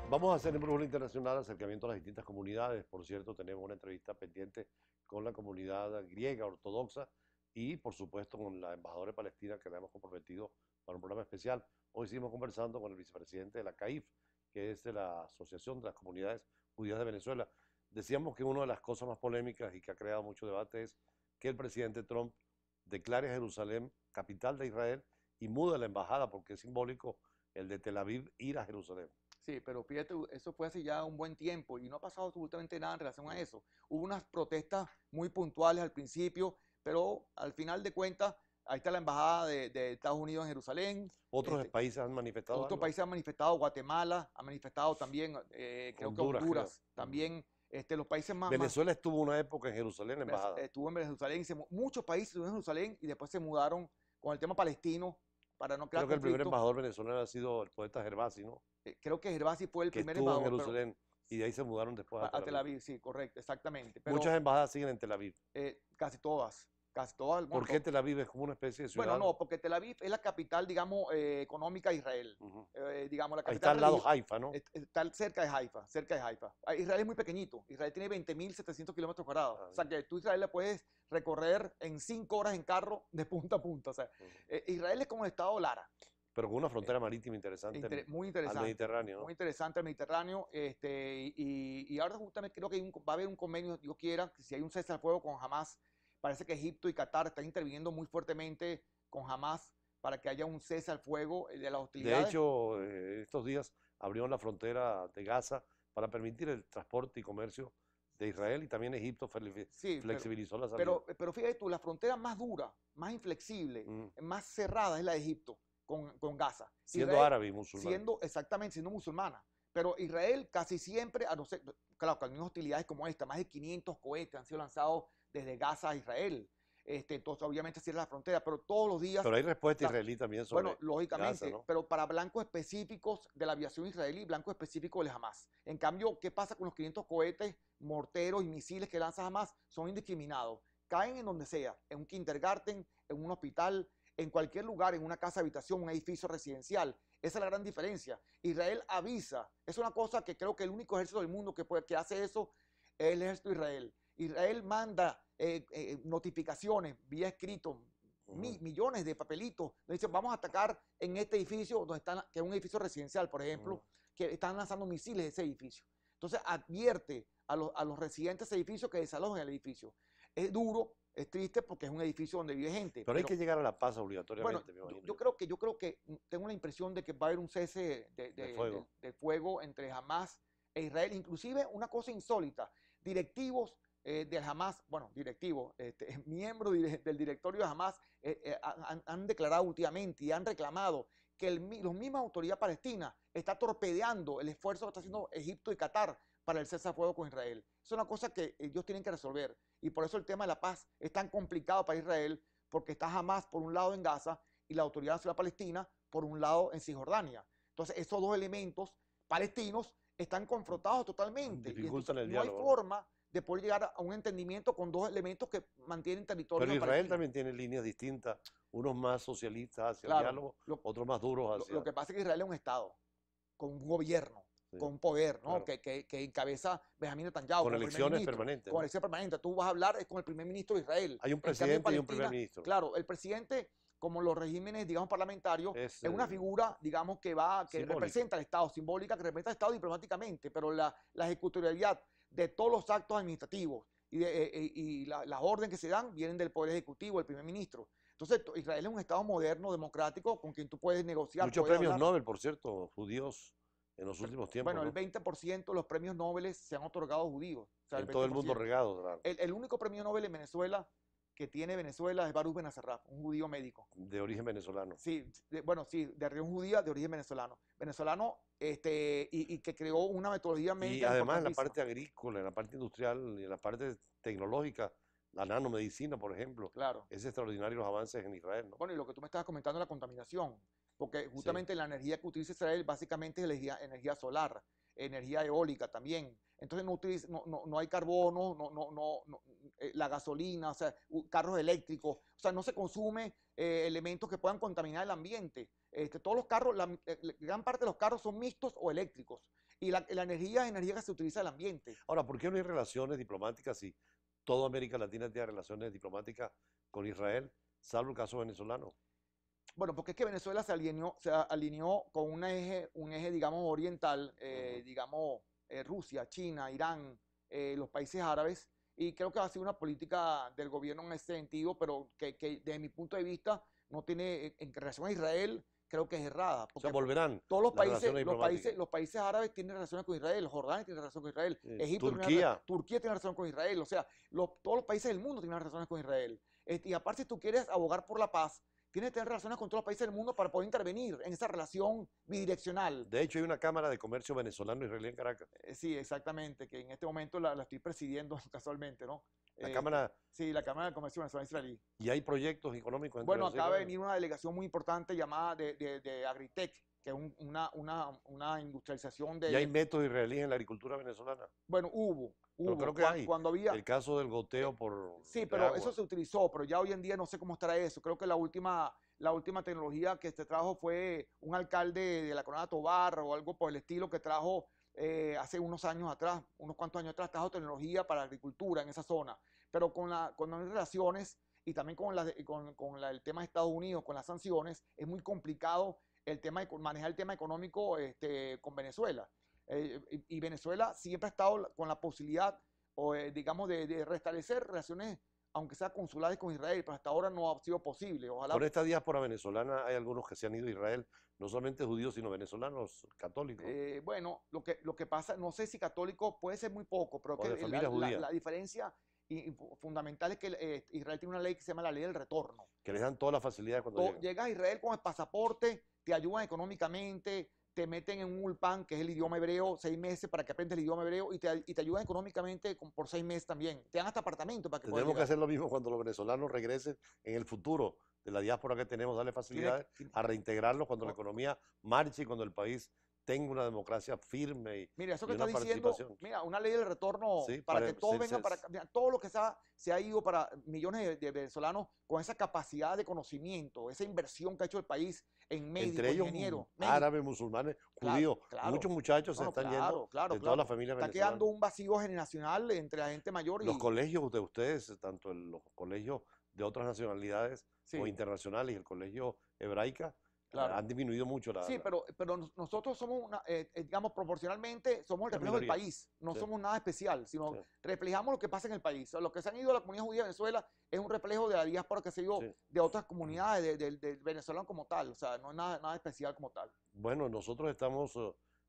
Vamos a hacer en Brújula Internacional acercamiento a las distintas comunidades. Por cierto, tenemos una entrevista pendiente con la comunidad griega ortodoxa y, por supuesto, con la embajadora de Palestina que la hemos comprometido para un programa especial. Hoy seguimos conversando con el vicepresidente de la CAIF, que es de la Asociación de las Comunidades Judías de Venezuela. Decíamos que una de las cosas más polémicas y que ha creado mucho debate es que el presidente Trump declare a Jerusalén capital de Israel y mude la embajada, porque es simbólico el de Tel Aviv ir a Jerusalén. Sí, pero fíjate, eso fue hace ya un buen tiempo y no ha pasado absolutamente nada en relación a eso. Hubo unas protestas muy puntuales al principio, pero al final de cuentas, ahí está la embajada de Estados Unidos en Jerusalén. ¿Otros Este, países han manifestado Otros algo? países han manifestado, Guatemala ha manifestado también, creo que Honduras, creo. Honduras también. Los países más Venezuela estuvo una época en Jerusalén, embajada. estuvo en Jerusalén, muchos países estuvieron en Jerusalén y después se mudaron con el tema palestino para no crear Creo que el primer conflicto. embajador venezolano ha sido el poeta Gervasi, ¿no? Creo que Gervasi fue el Que primer estuvo en embajador, pero Jerusalén y de ahí se mudaron después a Tel a Tel Aviv. Aviv, sí, correcto, exactamente. Pero Muchas embajadas siguen en Tel Aviv. casi todas, bueno, ¿Por qué Tel Aviv es como una especie de bueno, ciudad? no, porque Tel Aviv es la capital, digamos, económica de Israel. Ujú. Digamos, la Ahí está capital al lado Haifa, ¿no? está cerca de Haifa, cerca de Haifa. Israel es muy pequeñito, Israel tiene 20.700 kilómetros cuadrados. Ah, O sea, que tú Israel la puedes recorrer en 5 horas en carro de punta a punta. O sea, ujú. Israel es como el estado Lara. Pero con una frontera marítima interesante Muy al interesante, Mediterráneo, muy ¿no? interesante el Mediterráneo. Y ahora justamente creo que va a haber un convenio, Dios quiera, que si hay un cese al fuego con Hamas, parece que Egipto y Qatar están interviniendo muy fuertemente con Hamas para que haya un cese al fuego de las De hostilidades. hecho, estos días abrieron la frontera de Gaza para permitir el transporte y comercio de Israel y también Egipto Sí, flexibilizó la salida. pero fíjate tú, la frontera más dura, más inflexible, Mm. más cerrada es la de Egipto con Gaza. Siendo Israel árabe y musulmán. siendo musulmana. Pero Israel casi siempre, a no ser, claro, que hay unas hostilidades como esta, más de 500 cohetes han sido lanzados desde Gaza a Israel. Entonces, obviamente cierra la frontera, pero todos los días, Pero hay o respuesta sea, israelí también bueno, sobre Gaza, lógicamente, ¿no? pero para blancos específicos de la aviación israelí, blancos específicos del Hamas. En cambio, ¿qué pasa con los 500 cohetes, morteros y misiles que lanza Hamas? Son indiscriminados. Caen en donde sea, en un kindergarten, en un hospital, en cualquier lugar, en una casa habitación, un edificio residencial. Esa es la gran diferencia. Israel avisa. Es una cosa que creo que el único ejército del mundo que hace eso es el ejército de Israel. Israel manda notificaciones vía escrito, Ujú. millones de papelitos. Nos dicen, vamos a atacar en este edificio, donde están, que es un edificio residencial, por Ujú. ejemplo, que están lanzando misiles de ese edificio. Entonces advierte a los residentes de ese edificio que desalojen el edificio. Es duro, es triste porque es un edificio donde vive gente, Pero hay que pero llegar a la paz bueno, obligatoriamente, me imagino yo, yo creo que tengo la impresión de que va a haber un cese de fuego. de fuego entre Hamas e Israel. Inclusive una cosa insólita, directivos del Hamas, bueno, directivos, miembros del directorio de Hamas han declarado últimamente y han reclamado que los mismas autoridades palestinas está torpedeando el esfuerzo que está haciendo Egipto y Qatar para el cese al fuego con Israel. Es una cosa que ellos tienen que resolver y por eso el tema de la paz es tan complicado para Israel porque está Hamas por un lado en Gaza y la Autoridad Nacional Palestina por un lado en Cisjordania. Entonces esos dos elementos palestinos están confrontados totalmente y Dificultan entonces el no hay diálogo, ¿no? forma de poder llegar a un entendimiento con dos elementos que mantienen Pero territorios en Israel Palestina. también tiene líneas distintas, unos más socialistas hacia el Claro, diálogo, otros más duros lo hacia... que pasa es que Israel es un Estado con un gobierno, Sí, con un poder, ¿no? claro. Que encabeza Benjamín Netanyahu Con como primer elecciones ministro, permanentes, con ¿no? elección permanente. Tú vas a hablar es con el primer ministro de Israel. Hay un En cambio, en presidente y un primer Palestina, ministro. claro, el presidente, como los regímenes, digamos, parlamentarios, Es es una figura, digamos, que simbólica. representa al Estado, simbólica, que representa al Estado diplomáticamente, pero la ejecutorialidad de todos los actos administrativos y las órdenes que se dan vienen del Poder Ejecutivo, del primer ministro. Entonces, Israel es un Estado moderno, democrático, con quien tú puedes negociar, Muchos puedes premios hablar. Nobel, por cierto, judíos en los últimos tiempos, Bueno, el ¿no? 20% de los premios Nobel se han otorgado a judíos, o sea, el En todo el mundo 20%. regados, claro, El único premio Nobel en Venezuela que tiene Venezuela es Baruch Benacerraf, un judío médico. de origen venezolano. Sí, bueno, sí, de religión judía de origen venezolano. Venezolano, y que creó una metodología Y médica además en la importantísima. parte agrícola, en la parte industrial y en la parte tecnológica, la nanomedicina, por ejemplo, Claro. es extraordinario los avances en Israel, ¿no? Bueno, y lo que tú me estabas comentando, la contaminación, porque Sí. justamente la energía que utiliza Israel básicamente es energía solar, energía eólica también. Entonces no hay carbono, la gasolina, o sea, carros eléctricos, o sea, no se consume elementos que puedan contaminar el ambiente. Todos los carros, gran parte de los carros son mixtos o eléctricos. Y la energía es energía que se utiliza en el ambiente. Ahora, ¿por qué no hay relaciones diplomáticas si toda América Latina tiene relaciones diplomáticas con Israel, salvo el caso venezolano? Bueno, porque es que Venezuela se alineó con un eje, digamos, oriental, digamos, Rusia, China, Irán, los países árabes, y creo que ha sido una política del gobierno en ese sentido, pero que desde mi punto de vista no tiene, en relación a Israel, creo que es errada, O sea, porque volverán todos los las países, relaciones diplomáticas. los países árabes tienen relaciones con Israel, Jordania tiene relación con Israel, Egipto Turquía. Turquía tiene relación con Israel, o sea, todos los países del mundo tienen relaciones con Israel. Y aparte, si tú quieres abogar por la paz, tienes que tener relaciones con todos los países del mundo para poder intervenir en esa relación bidireccional. De hecho, hay una Cámara de Comercio venezolano-israelí en Caracas. Sí, exactamente, que en este momento la estoy presidiendo casualmente, ¿no? La Cámara, Sí, la Cámara de Comercio venezolano-israelí. y hay proyectos económicos entre Bueno, Brasil y acaba de Israel. venir una delegación muy importante llamada de Agritech, que es una industrialización Y hay métodos israelíes en la agricultura venezolana. Bueno, Pero creo que hay. Cuando había... El caso del goteo por Sí, de pero agua. eso se utilizó, pero ya hoy en día no sé cómo estará eso. Creo que la última tecnología que se trajo fue un alcalde de la Corona Tobar o algo por el estilo que trajo hace unos años atrás, unos cuantos años atrás, trajo tecnología para la agricultura en esa zona. Pero con las relaciones y también el tema de Estados Unidos, con las sanciones, es muy complicado manejar el tema económico con Venezuela. Y Venezuela siempre ha estado con la posibilidad, digamos, de restablecer relaciones, aunque sea consulares con Israel, pero hasta ahora no ha sido posible. Ojalá. Con esta diáspora venezolana hay algunos que se han ido a Israel, no solamente judíos, sino venezolanos católicos. Bueno, lo que pasa, no sé si católico puede ser muy poco, pero O de que familia judía. la diferencia fundamental es que Israel tiene una ley que se llama la ley del retorno. Que les dan todas las facilidades cuando llegan. Llegas a Israel con el pasaporte, te ayudan económicamente, te meten en un ulpan, que es el idioma hebreo, 6 meses para que aprendas el idioma hebreo y te ayudan económicamente por 6 meses también. Te dan hasta apartamento para que puedas Tenemos que llegar. hacer lo mismo cuando los venezolanos regresen en el futuro de la diáspora que tenemos, darle facilidades a reintegrarlos cuando la economía marche y cuando el país tenga una democracia firme y, Mira, eso y que una estás diciendo, participación. mira, una ley del retorno Sí, para que todos vengan para acá. Mira, todo lo que se ha ido para millones de venezolanos con esa capacidad de conocimiento, esa inversión que ha hecho el país en médicos, Entre ellos ingenieros. árabes, musulmanes, judíos. Claro. Muchos muchachos se Bueno, están yendo de toda la familia Está venezolana. quedando un vacío generacional entre la gente mayor y... Los colegios de ustedes, tanto los colegios de otras nacionalidades Sí. o internacionales y el colegio hebraica, Claro. han disminuido mucho Sí, pero nosotros somos, digamos, proporcionalmente, somos el La reflejo del minoría. país. No Sí. somos nada especial, sino Sí. reflejamos lo que pasa en el país. Los que se han ido a la comunidad judía de Venezuela es un reflejo de la diáspora que se ha ido Sí. de otras comunidades, del venezolano como tal. O sea, no es nada especial como tal. Bueno, nosotros estamos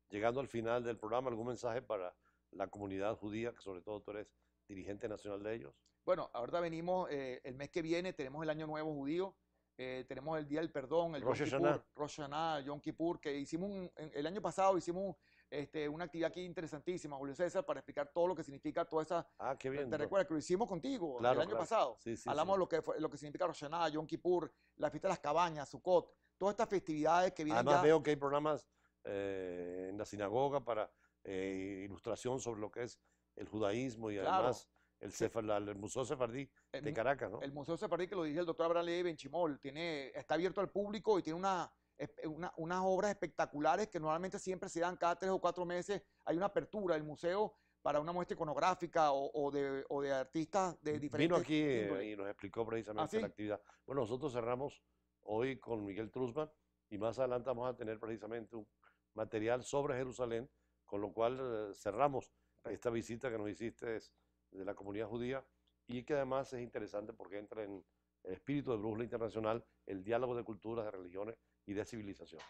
llegando al final del programa. ¿Algún mensaje para la comunidad judía, que sobre todo tú eres dirigente nacional de ellos? Bueno, ahorita venimos, el mes que viene tenemos el Año Nuevo Judío, tenemos el Día del Perdón, el Rosh Hashanah. Rosh Hashanah, Yom Kippur, que hicimos el año pasado hicimos una actividad aquí interesantísima, Julio César, para explicar todo lo que significa toda esa... Ah, qué bien. ¿Te recuerdas que lo hicimos contigo Claro, el año claro. pasado? Sí, sí, Hablamos sí. lo que significa Rosh Hashanah, Yom Kippur, la fiesta de las cabañas, Sukkot, todas estas festividades que vienen Además ya... veo que hay programas en la sinagoga para ilustración sobre lo que es el judaísmo y Claro. además el Museo Sefardí de Caracas, ¿no? El Museo Sefardí, que lo dirige el doctor Abraham Levi Benchimol, está abierto al público y tiene unas obras espectaculares que normalmente siempre se dan cada 3 o 4 meses. Hay una apertura del museo para una muestra iconográfica o de artistas de diferentes Vino aquí índoles. y nos explicó precisamente ¿Ah, sí? la actividad. Bueno, nosotros cerramos hoy con Miguel Truzman y más adelante vamos a tener precisamente un material sobre Jerusalén, con lo cual cerramos esta visita que nos hiciste de la comunidad judía y que además es interesante porque entra en el espíritu de Brújula Internacional, el diálogo de culturas, de religiones y de civilización.